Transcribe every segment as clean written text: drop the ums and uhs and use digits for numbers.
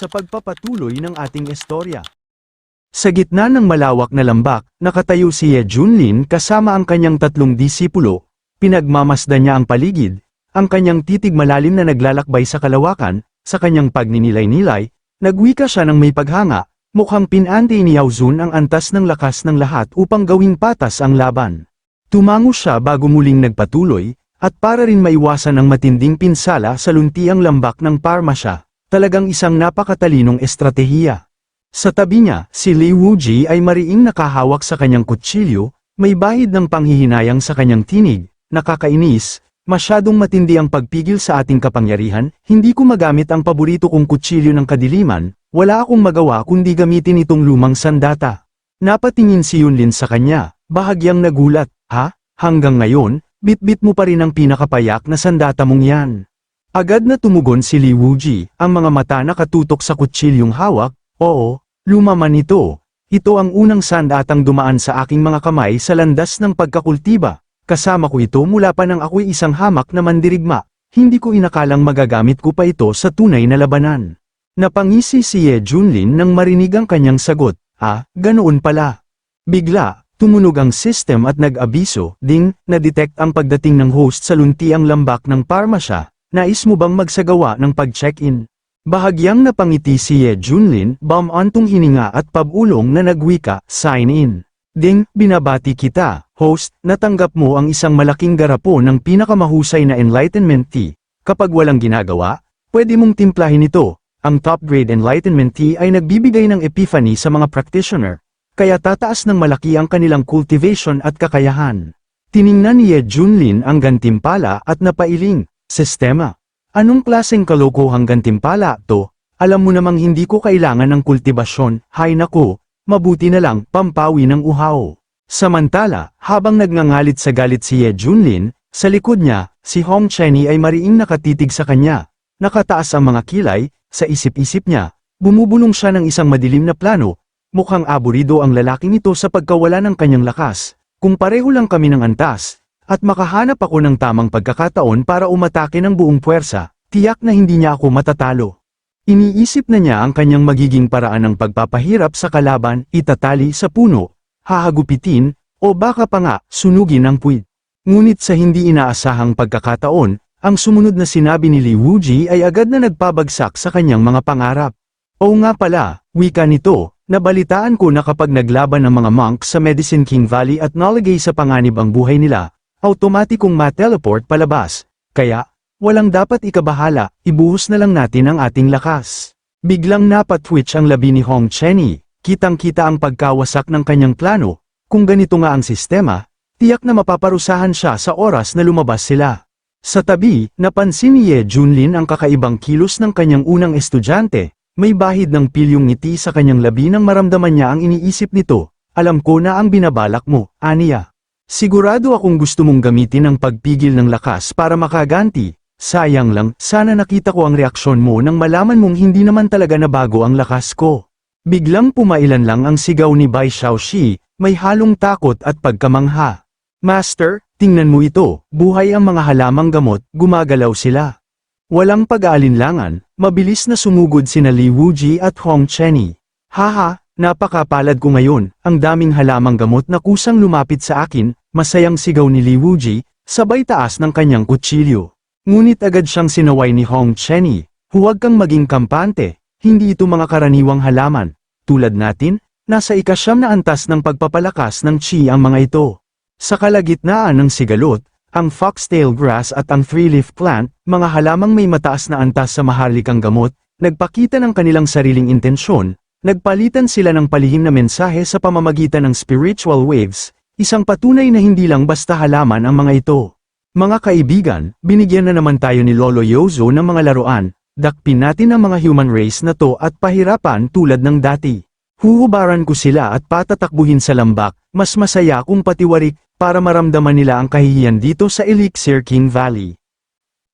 sa pagpapatuloy ng ating istorya. Sa gitna ng malawak na lambak, nakatayo si Ye Junlin kasama ang kanyang 3 disipulo, pinagmamasdan niya ang paligid, ang kanyang titig malalim na naglalakbay sa kalawakan, sa kanyang pagninilay-nilay, nagwika siya ng may paghanga, mukhang pinante ni Yao Zun ang antas ng lakas ng lahat upang gawing patas ang laban. Tumango siya bago muling nagpatuloy, at para rin maiwasan ang matinding pinsala sa luntiang lambak ng Parmasya, talagang isang napakatalinong estratehiya. Sa tabi niya, si Li Wuji ay mariing nakahawak sa kanyang kutsilyo, may bahid ng panghihinayang sa kanyang tinig, nakakainis, masyadong matindi ang pagpigil sa ating kapangyarihan, hindi ko magamit ang paborito kong kutsilyo ng kadiliman, wala akong magawa kundi gamitin itong lumang sandata. Napatingin si Yunlin sa kanya, bahagyang nagulat, ha? Hanggang ngayon, bit-bit mo pa rin ang pinakapayak na sandata mong yan. Agad na tumugon si Li Wuji, ang mga mata nakatutok sa kutsilyong hawak. Oo, luma man ito. Ito ang unang sandatang dumaan sa aking mga kamay sa landas ng pagkakultiba. Kasama ko ito mula pa nang ako'y isang hamak na mandirigma. Hindi ko inakalang magagamit ko pa ito sa tunay na labanan. Napangisi si Ye Junlin nang marinig ang kanyang sagot. Ah, ganoon pala. Bigla, tumunog ang system at nag-abiso, ding, na-detect ang pagdating ng host sa luntiang lambak ng Parmasya. Nais mo bang magsagawa ng pag-check-in? Bahagyang napangiti si Ye Junlin, bumantong hininga at pabulong na nagwika, sign in. Ding, binabati kita, host, natanggap mo ang isang malaking garapo ng pinakamahusay na Enlightenment Tea. Kapag walang ginagawa, pwede mong timplahin ito. Ang top-grade Enlightenment Tea ay nagbibigay ng epiphany sa mga practitioner, kaya tataas ng malaki ang kanilang cultivation at kakayahan. Tiningnan ni Ye Junlin ang gantimpala at napailing, sistema. Anong klaseng kalokohang gantimpala to? Alam mo namang hindi ko kailangan ng kultibasyon, hay nako, mabuti na lang, pampawi ng uhaw. Samantala, habang nagngangalit sa galit si Ye Junlin, sa likod niya, si Hong Chenny ay mariing nakatitig sa kanya. Nakataas ang mga kilay, sa isip-isip niya, bumubulong siya ng isang madilim na plano, mukhang aburido ang lalaking ito sa pagkawala ng kanyang lakas. Kung pareho lang kami ng antas, at makahanap ako ng tamang pagkakataon para umatake ng buong puwersa, tiyak na hindi niya ako matatalo. Iniisip na niya ang kanyang magiging paraan ng pagpapahirap sa kalaban, itatali sa puno, hahagupitin, o baka pa nga, sunugin ang puwit. Ngunit sa hindi inaasahang pagkakataon, ang sumunod na sinabi ni Li Wuji ay agad na nagpabagsak sa kanyang mga pangarap. Oo nga pala, wika nito, nabalitaan ko na kapag naglaban ang mga monk sa Medicine King Valley at nalagay sa panganib ang buhay nila, automatikong ma-teleport palabas, kaya, walang dapat ikabahala, ibuhos na lang natin ang ating lakas. Biglang napatwitch ang labi ni Hong Chenny, kitang-kita ang pagkawasak ng kanyang plano, kung ganito nga ang sistema, tiyak na mapaparusahan siya sa oras na lumabas sila. Sa tabi, napansin ni Ye Junlin ang kakaibang kilos ng kanyang unang estudyante, may bahid ng pilyong ngiti sa kanyang labi nang maramdaman niya ang iniisip nito, alam ko na ang binabalak mo, aniya. Sigurado akong gusto mong gamitin ang pagpigil ng lakas para makaganti, sayang lang, sana nakita ko ang reaksyon mo nang malaman mong hindi naman talaga nabago ang lakas ko. Biglang pumailan lang ang sigaw ni Bai Xiaoxi, may halong takot at pagkamangha. Master, tingnan mo ito, buhay ang mga halamang gamot, gumagalaw sila. Walang pag-aalinlangan, mabilis na sumugod sina Li Wuji at Hong Chenny. Haha, napakapalad ko ngayon, ang daming halamang gamot na kusang lumapit sa akin, masayang sigaw ni Li Wuji, sabay taas ng kanyang kutsilyo. Ngunit agad siyang sinaway ni Hong Chenny, huwag kang maging kampante, hindi ito mga karaniwang halaman. Tulad natin, nasa ikasyam na antas ng pagpapalakas ng chi ang mga ito. Sa kalagitnaan ng sigalot, ang foxtail grass at ang three-leaf plant, mga halamang may mataas na antas sa maharlikang gamot, nagpakita ng kanilang sariling intensyon, nagpalitan sila ng palihim na mensahe sa pamamagitan ng spiritual waves, isang patunay na hindi lang basta halaman ang mga ito. Mga kaibigan, binigyan na naman tayo ni Lolo Yozo ng mga laruan, dakpin natin ang mga human race na to at pahirapan tulad ng dati. Huhubaran ko sila at patatakbuhin sa lambak, mas masaya kung patiwarik, para maramdaman nila ang kahihiyan dito sa Elixir King Valley.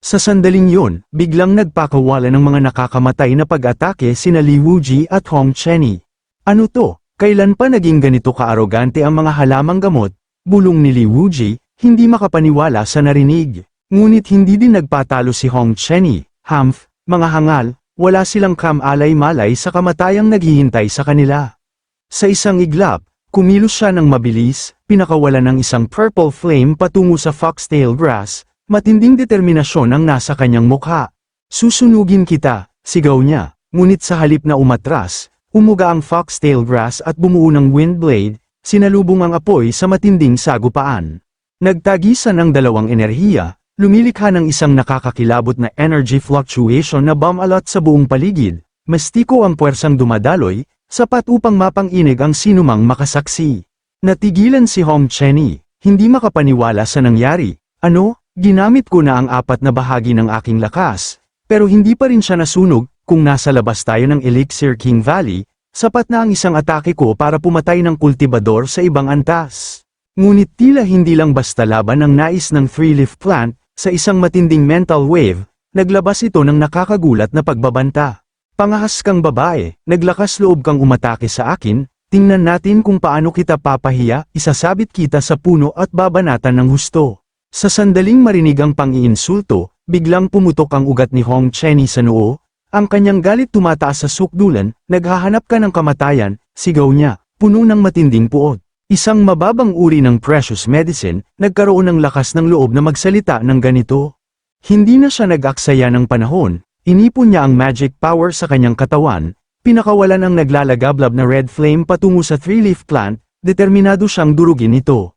Sa sandaling yun, biglang nagpakawala ng mga nakakamatay na pag-atake sina Li Wuji at Hong Chenny. Ano to? Kailan pa naging ganito kaarogante ang mga halamang gamot? Bulong ni Li Wuji, hindi makapaniwala sa narinig. Ngunit hindi din nagpatalo si Hong Chenny. Humph, mga hangal, wala silang kamalay-malay sa kamatayang naghihintay sa kanila. Sa isang iglap, kumilos siya ng mabilis, pinakawalan ng isang purple flame patungo sa foxtail grass, matinding determinasyon ang nasa kanyang mukha. Susunugin kita, sigaw niya, ngunit sa halip na umatras, umuga ang foxtail grass at bumuo ng wind blade, sinalubong ang apoy sa matinding sagupaan. Nagtagisan ang dalawang enerhiya, lumilikha ng isang nakakakilabot na energy fluctuation na bumalot sa buong paligid, mastiko ang puwersang dumadaloy, sapat upang mapanginig ang sinumang makasaksi. Natigilan si Hong Chenny, hindi makapaniwala sa nangyari. Ano, ginamit ko na ang apat na bahagi ng aking lakas, pero hindi pa rin siya nasunog. Kung nasa labas tayo ng Elixir King Valley, sapat na ang isang atake ko para pumatay ng kultibador sa ibang antas. Ngunit tila hindi lang basta laban ang nais ng three-leaf plant, sa isang matinding mental wave, naglabas ito ng nakakagulat na pagbabanta. Pangahas kang babae, naglakas loob kang umatake sa akin, tingnan natin kung paano kita papahiya, isasabit kita sa puno at babanatan ng husto. Sa sandaling marinig ang pang-iinsulto, biglang pumutok ang ugat ni Hong Chenny sa noo, ang kanyang galit tumataas sa sukdulan, naghahanap ka ng kamatayan, sigaw niya, puno ng matinding puot. Isang mababang uri ng precious medicine, nagkaroon ng lakas ng loob na magsalita ng ganito. Hindi na siya nag-aksaya ng panahon, inipon niya ang magic power sa kanyang katawan, pinakawalan ang naglalagablab na red flame patungo sa three-leaf plant, determinado siyang durugin ito.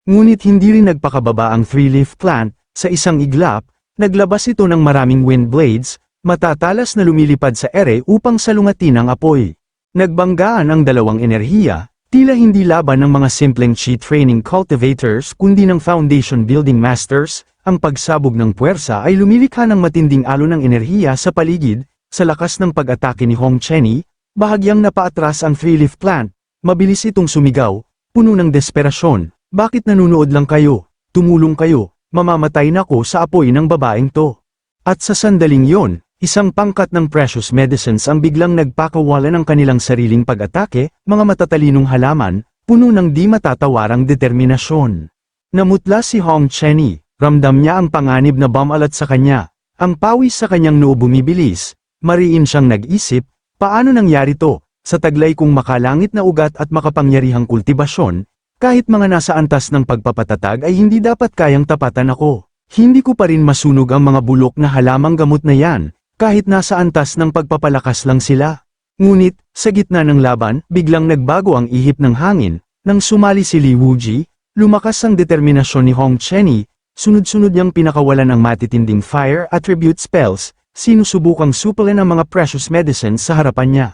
Ngunit hindi rin nagpakababa ang three-leaf plant, sa isang iglap, naglabas ito ng maraming wind blades, matatalas na lumilipad sa ere upang salungatin ang apoy. Nagbanggaan ang dalawang enerhiya, tila hindi laban ng mga simpleng chi training cultivators kundi ng foundation building masters, ang pagsabog ng puwersa ay lumilikha ng matinding alon ng enerhiya sa paligid, sa lakas ng pag-atake ni Hong Chenny, bahagyang napaatras ang three-leaf plant, mabilis itong sumigaw, puno ng desperasyon, bakit nanunood lang kayo, tumulong kayo, mamamatay na ko sa apoy ng babaeng to. At sa sandaling yon, isang pangkat ng precious medicines ang biglang nagpakawala ng kanilang sariling pag-atake, mga matatalinong halaman, puno ng di matatawarang determinasyon. Namutla si Hong Chenny, ramdam niya ang panganib na bumalat sa kanya, ang pawis sa kanyang noo bumibilis, mariin siyang nag-isip, paano nangyari to, sa taglay kong makalangit na ugat at makapangyarihang kultibasyon, kahit mga nasa antas ng pagpapatatag ay hindi dapat kayang tapatan ako. Hindi ko pa rin masunog ang mga bulok na halamang gamot na yan, kahit nasa antas ng pagpapalakas lang sila. Ngunit, sa gitna ng laban, biglang nagbago ang ihip ng hangin, nang sumali si Li Wuji, lumakas ang determinasyon ni Hong Chenny, sunod-sunod niyang pinakawalan ang matitinding fire attribute spells, sinusubukang supalan ang mga precious medicines sa harapan niya.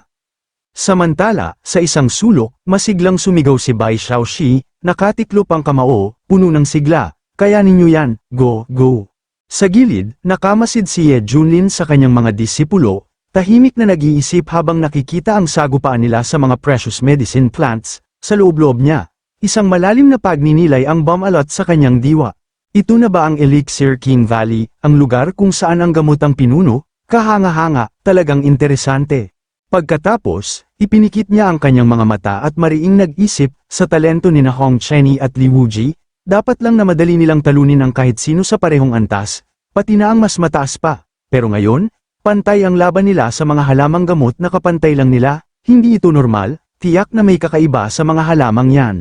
Samantala, sa isang sulok, masiglang sumigaw si Bai Xiaoxi, nakatiklop ang kamao, puno ng sigla, kaya ninyo yan, go, go. Sa gilid, nakamasid si Ye Junlin sa kanyang mga disipulo, tahimik na nag-iisip habang nakikita ang sagupaan nila sa mga precious medicine plants, sa loob-loob niya. Isang malalim na pagninilay ang bumalot sa kanyang diwa. Ito na ba ang Elixir King Valley, ang lugar kung saan ang gamot ang pinuno? Kahanga-hanga, talagang interesante. Pagkatapos, ipinikit niya ang kanyang mga mata at mariing nag-isip, sa talento ni Hong Chenny at Li Wuji, dapat lang na madali nilang talunin ang kahit sino sa parehong antas, pati na ang mas mataas pa. Pero ngayon, pantay ang laban nila sa mga halamang gamot na kapantay lang nila, hindi ito normal, tiyak na may kakaiba sa mga halamang yan.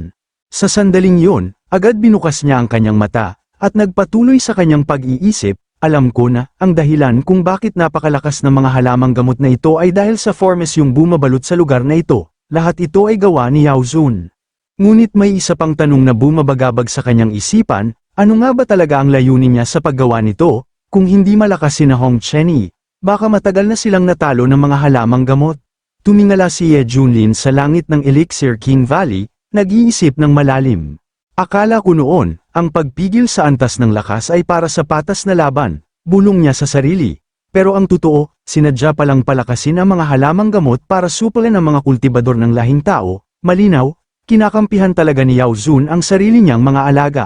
Sa sandaling yon, agad binukas niya ang kanyang mata, at nagpatuloy sa kanyang pag-iisip, alam ko na, ang dahilan kung bakit napakalakas ng mga halamang gamot na ito ay dahil sa formes yung bumabalot sa lugar na ito, lahat ito ay gawa ni Yao Zun. Ngunit may isa pang tanong na bumabagabag sa kanyang isipan, ano nga ba talaga ang layunin niya sa paggawa nito, kung hindi malakas si Hong Chenny, baka matagal na silang natalo ng mga halamang gamot. Tumingala si Ye Junlin sa langit ng Elixir King Valley, nag-iisip ng malalim. Akala ko noon, ang pagpigil sa antas ng lakas ay para sa patas na laban, bulong niya sa sarili. Pero ang totoo, sinadya palang palakasin ang mga halamang gamot para supalan ang mga kultibador ng lahing tao, malinaw, kinakampihan talaga ni Yao Zun ang sarili niyang mga alaga.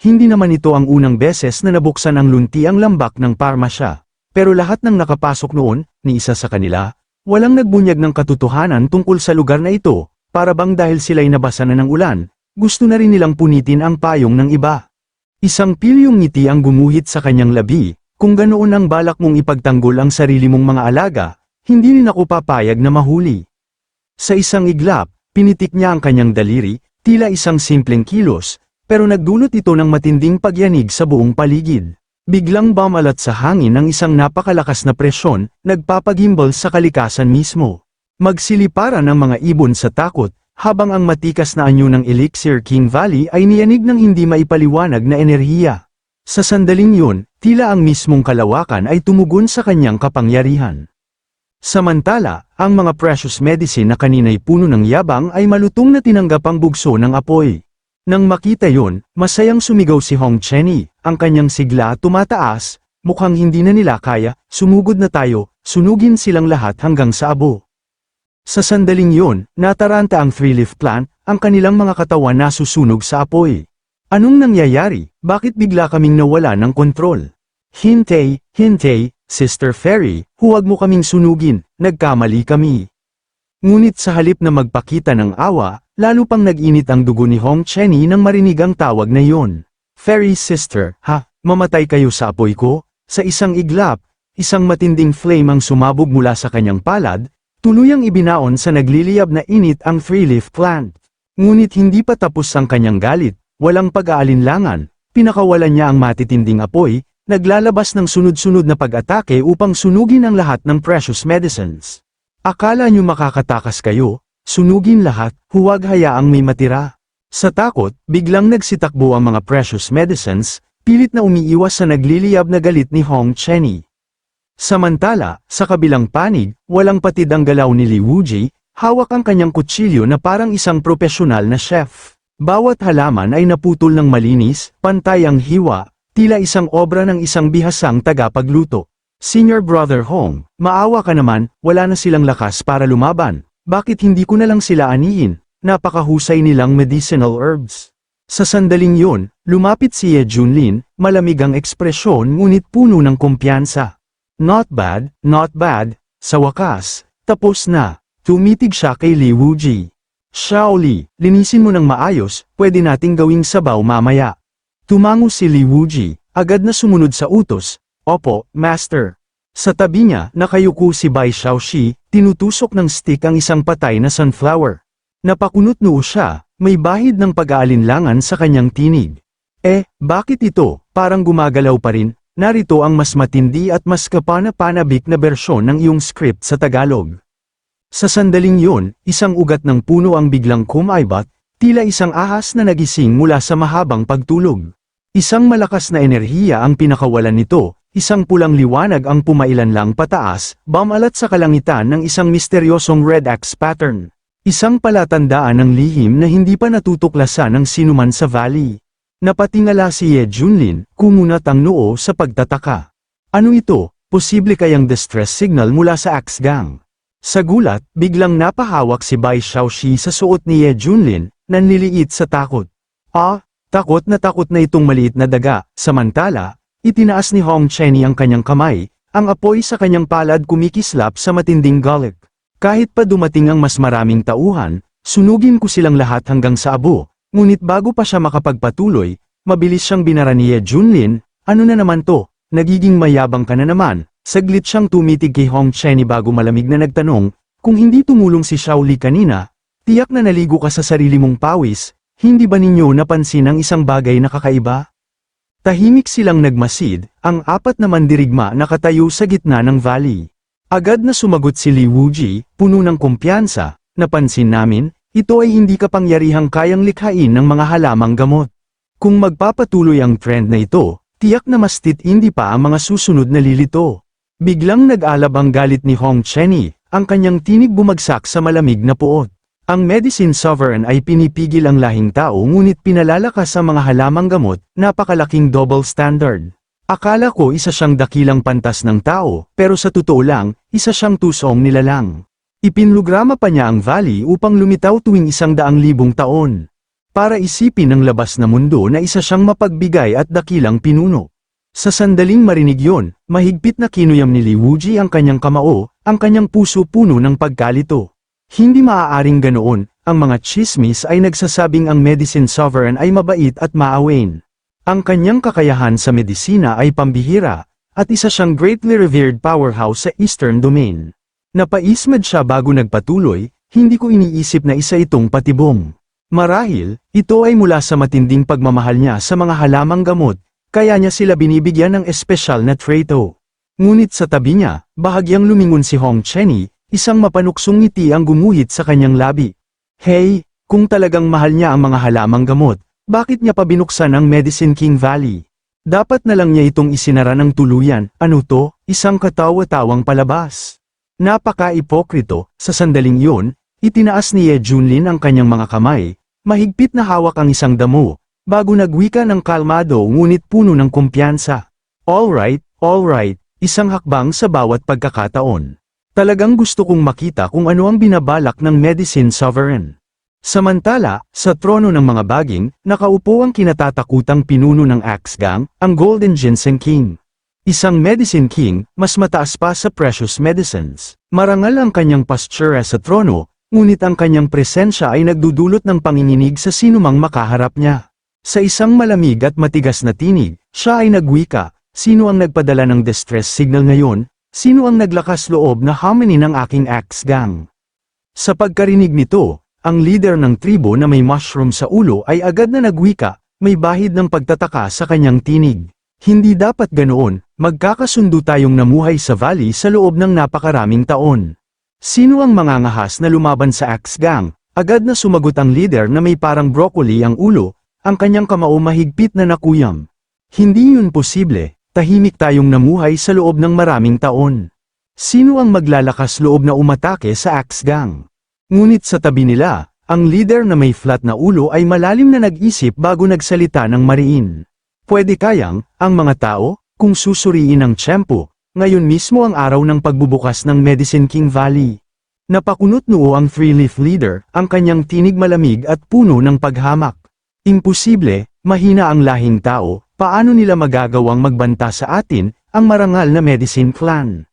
Hindi naman ito ang unang beses na nabuksan ang luntiang lambak ng Parmasya. Pero lahat ng nakapasok noon, ni isa sa kanila, walang nagbunyag ng katotohanan tungkol sa lugar na ito, para bang dahil sila'y nabasa na ng ulan, gusto na rin nilang punitin ang payong ng iba. Isang pilyong ngiti ang gumuhit sa kanyang labi, kung ganoon ang balak mong ipagtanggol ang sarili mong mga alaga, hindi rin ako papayag na mahuli. Sa isang iglap, pinitik niya ang kanyang daliri, tila isang simpleng kilos, pero nagdulot ito ng matinding pagyanig sa buong paligid. Biglang bumalat sa hangin ang isang napakalakas na presyon, nagpapagimbal sa kalikasan mismo. Magsiliparan ang mga ibon sa takot, habang ang matikas na anyo ng Elixir King Valley ay niyanig ng hindi maipaliwanag na enerhiya. Sa sandaling yun, tila ang mismong kalawakan ay tumugon sa kanyang kapangyarihan. Samantala, ang mga precious medicine na kanina'y puno ng yabang ay malutong na tinanggap ang bugso ng apoy. Nang makita yon, masayang sumigaw si Hong Chenny, ang kanyang sigla tumataas, mukhang hindi na nila kaya, sumugod na tayo, sunugin silang lahat hanggang sa abo. Sa sandaling yon, nataranta ang three-leaf plant, ang kanilang mga katawan nasusunog sa apoy. Anong nangyayari? Bakit bigla kaming nawala ng kontrol? Hintay, Sister Fairy, huwag mo kaming sunugin, nagkamali kami. Ngunit sa halip na magpakita ng awa, lalo pang nag-init ang dugo ni Hong Chenny nang marinig ang tawag na yon. Fairy sister, mamatay kayo sa apoy ko? Sa isang iglap, isang matinding flame ang sumabog mula sa kanyang palad, tuluyang ibinaon sa nagliliyab na init ang three-leaf plant. Ngunit hindi pa tapos ang kanyang galit, walang pag-aalinlangan, pinakawalan niya ang matitinding apoy, naglalabas ng sunod-sunod na pag-atake upang sunugin ang lahat ng precious medicines. Akala niyo makakatakas kayo? Sunugin lahat, huwag hayaang may matira. Sa takot, biglang nagsitakbo ang mga precious medicines, pilit na umiiwas sa nagliliyab na galit ni Hong Chenny. Samantala, sa kabilang panig, walang patid ang galaw ni Li Wuji, hawak ang kanyang kutsilyo na parang isang propesyonal na chef. Bawat halaman ay naputol ng malinis, pantay ang hiwa, tila isang obra ng isang bihasang tagapagluto. Senior Brother Hong, maawa ka naman, wala na silang lakas para lumaban. Bakit hindi ko na lang sila anihin? Napakahusay nilang medicinal herbs. Sa sandaling yon, lumapit si Ye Junlin, malamig ang ekspresyon ngunit puno ng kumpiyansa. Not bad, not bad. Sa wakas, tapos na. Tumitig siya kay Li Wuji. Xiao Li, linisin mo ng maayos, pwede nating gawing sabaw mamaya. Tumango si Li Wuji, agad na sumunod sa utos. Opo, Master. Sa tabi niya, nakayuko si Bai Xiaoxi, tinutusok ng stick ang isang patay na sunflower. Napakunot noo siya, may bahid ng pag-aalinlangan sa kanyang tinig. Bakit ito? Parang gumagalaw pa rin. Narito ang mas matindi at mas kapana-panabik na bersyon ng iyong script sa Tagalog. Sa sandaling yon, isang ugat ng puno ang biglang kumaibat, tila isang ahas na nagising mula sa mahabang pagtulog. Isang malakas na enerhiya ang pinakawalan nito, isang pulang liwanag ang pumailanlang pataas, bumalat sa kalangitan ng isang misteryosong red X pattern. Isang palatandaan ng lihim na hindi pa natutuklasan ng sinuman sa valley. Napatingala si Ye Junlin, kumunat ang noo sa pagtataka. Ano ito? Posible kayang distress signal mula sa Axe Gang? Sa gulat, biglang napahawak si Bai Xiaoxi sa suot ni Ye Junlin, nanliliit sa takot. Takot na itong maliit na daga, samantala, itinaas ni Hong Chenny ang kanyang kamay, ang apoy sa kanyang palad kumikislap sa matinding galit. Kahit pa dumating ang mas maraming tauhan, sunugin ko silang lahat hanggang sa abo, ngunit bago pa siya makapagpatuloy, mabilis siyang binara ni Ye Junlin, ano na naman to, nagiging mayabang ka na naman, saglit siyang tumitig kay Hong Chenny bago malamig na nagtanong, kung hindi tumulong si Xiao Li kanina, tiyak na naligo ka sa sarili mong pawis. Hindi ba ninyo napansin ang isang bagay na kakaiba? Tahimik silang nagmasid, ang apat na mandirigma nakatayo sa gitna ng valley. Agad na sumagot si Li Wuji, puno ng kumpiyansa, napansin namin, ito ay hindi kapangyarihang kayang likhain ng mga halamang gamot. Kung magpapatuloy ang trend na ito, tiyak na mas titindi pa ang mga susunod na lilito. Biglang nag-alab ang galit ni Hong Chenny, ang kanyang tinig bumagsak sa malamig na puot. Ang Medicine Sovereign ay pinipigil ang lahing tao ngunit pinalalakas sa mga halamang gamot, napakalaking double standard. Akala ko isa siyang dakilang pantas ng tao, pero sa totoo lang, isa siyang tusong nilalang. Ipinlograma pa niya ang valley upang lumitaw tuwing 100,000 taon. Para isipin ng labas na mundo na isa siyang mapagbigay at dakilang pinuno. Sa sandaling marinig yon, mahigpit na kinuyam ni Li Wuji ang kanyang kamao, ang kanyang puso puno ng pagkalito. Hindi maaaring ganoon, ang mga chismis ay nagsasabing ang Medicine Sovereign ay mabait at maawain. Ang kanyang kakayahan sa medisina ay pambihira, at isa siyang greatly revered powerhouse sa Eastern Domain. Napaismad siya bago nagpatuloy, hindi ko iniisip na isa itong patibong. Marahil, ito ay mula sa matinding pagmamahal niya sa mga halamang gamot, kaya niya sila binibigyan ng espesyal na trato. Ngunit sa tabi niya, bahagyang lumingon si Hong Chenny, isang mapanuksong ngiti ang gumuhit sa kanyang labi. Hey, kung talagang mahal niya ang mga halamang gamot, bakit niya pa binuksan ang Medicine King Valley? Dapat na lang niya itong isinara ng tuluyan. Ano to? Isang katawa-tawang palabas. Napaka-ipokrito, sa sandaling yun, itinaas ni Ye Junlin ang kanyang mga kamay, mahigpit na hawak ang isang damo, bago nagwika ng kalmado ngunit puno ng kumpiyansa. Alright, isang hakbang sa bawat pagkakataon. Talagang gusto kong makita kung ano ang binabalak ng Medicine Sovereign. Samantala, sa trono ng mga baging, nakaupo ang kinatatakutang pinuno ng Axe Gang, ang Golden Ginseng King. Isang Medicine King, mas mataas pa sa precious medicines. Marangal ang kanyang posture sa trono, ngunit ang kanyang presensya ay nagdudulot ng panginginig sa sinumang makaharap niya. Sa isang malamig at matigas na tinig, siya ay nagwika, sino ang nagpadala ng distress signal ngayon? Sino ang naglakas loob na haminin ng aking Axe Gang? Sa pagkarinig nito, ang leader ng tribo na may mushroom sa ulo ay agad na nagwika, may bahid ng pagtataka sa kanyang tinig. Hindi dapat ganoon, magkakasundo tayong namuhay sa valley sa loob ng napakaraming taon. Sino ang mangangahas na lumaban sa Axe Gang? Agad na sumagot ang leader na may parang broccoli ang ulo, ang kanyang kamao mahigpit na nakuyam. Hindi yun posible, tahimik tayong namuhay sa loob ng maraming taon. Sino ang maglalakas loob na umatake sa Axe Gang? Ngunit sa tabi nila, ang leader na may flat na ulo ay malalim na nag-isip bago nagsalita ng mariin. Pwede kayang, ang mga tao, kung susuriin ng tiyempo, ngayon mismo ang araw ng pagbubukas ng Medicine King Valley. Napakunot noo ang three-leaf leader, ang kanyang tinig malamig at puno ng paghamak. Imposible, mahina ang lahing tao, paano nila magagawang magbanta sa atin, ang marangal na Medicine Clan?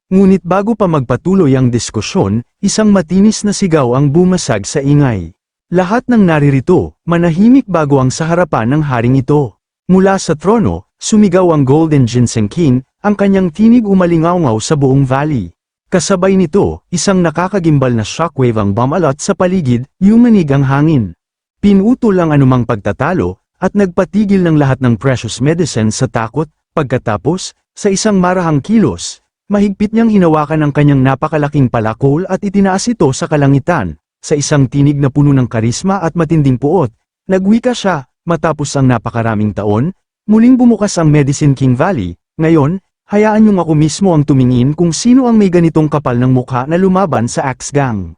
Ngunit bago pa magpatuloy ang diskusyon, isang matinis na sigaw ang bumasag sa ingay. Lahat ng naririto, manahimik bago ang sa harapan ng haring ito. Mula sa trono, sumigaw ang Golden Ginseng King, ang kanyang tinig umalingaw sa buong valley. Kasabay nito, isang nakakagimbal na shockwave ang bumalot sa paligid, yumanig ang hangin. Pinutol ang anumang pagtatalo, at nagpatigil ng lahat ng precious medicine sa takot. Pagkatapos, sa isang marahang kilos, mahigpit niyang hinawakan ang kanyang napakalaking palakol at itinaas ito sa kalangitan. Sa isang tinig na puno ng karisma at matinding puot, nagwika siya. Matapos ang napakaraming taon, muling bumukas ang Medicine King Valley. Ngayon, hayaan niyong ako mismo ang tumingin kung sino ang may ganitong kapal ng mukha na lumaban sa Axe Gang.